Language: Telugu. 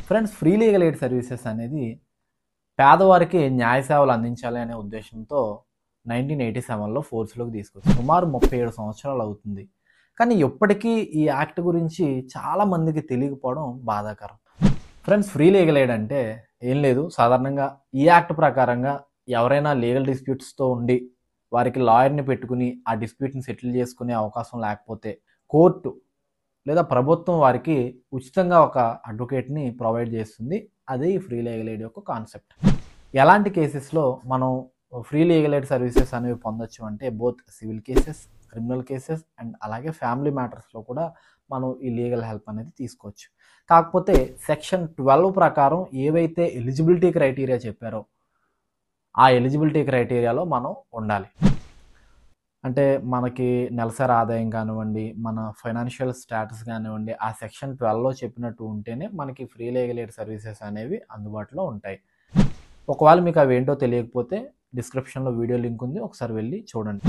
Friends, free legal aid services అనేది పేదవారికి న్యాయ సేవలు అందించాలి అనే ఉద్దేశంతో 1987లో ఫోర్స్‌లోకి తీసుకొచ్చారు. సుమారు 37 సంవత్సరాలు అవుతుంది. కానీ ఇప్పటికీ ఈ యాక్ట్ గురించి చాలా మందికి తెలియకపోవడం బాధాకరం. ఫ్రెండ్స్, ఫ్రీ లీగల్ ఎయిడ్ అంటే ఏం లేదు. సాధారణంగా ఈ యాక్ట్ ప్రకారంగా ఎవరైనా లీగల్ డిస్ప్యూట్స్‌తో ఉండి వారికి లాయర్‌ని పెట్టుకొని ఆ డిస్ప్యూట్‌ని సెటిల్ చేసుకునే అవకాశం లేకపోతే కోర్టు లేదా ప్రభుత్వం వారికి ఉచితంగా ఒక అడ్వకేట్‌ని ప్రొవైడ్ చేస్తుంది. అదే ఈ ఫ్రీ లీగల్ ఎయిడ్ యొక్క కాన్సెప్ట్. ఎలాంటి కేసెస్‌లో మనం ఫ్రీ లీగల్ ఎయిడ్ సర్వీసెస్ అనేవి పొందొచ్చు అంటే both civil cases, criminal cases and అలాగే ఫ్యామిలీ మ్యాటర్స్‌లో కూడా మనం ఈ లీగల్ హెల్ప్ అనేది తీసుకోవచ్చు. కాకపోతే సెక్షన్ 12 ప్రకారం ఏవైతే ఎలిజిబిలిటీ క్రైటీరియా చెప్పారో ఆ ఎలిజిబిలిటీ క్రైటీరియాలో మనం ఉండాలి. అంటే మనకి నెలసరి ఆదాయం కానివ్వండి, మన ఫైనాన్షియల్ స్టేటస్ కానివ్వండి, ఆ సెక్షన్ 12లో చెప్పినట్టు ఉంటేనే మనకి ఫ్రీ లీగల్ ఎయిడ్ సర్వీసెస్ అనేవి అందుబాటులో ఉంటాయి. ఒకవేళ మీకు అవేంటో తెలియకపోతే డిస్క్రిప్షన్‌లో వీడియో లింక్ ఉంది. ఒకసారి వెళ్లి చూడండి.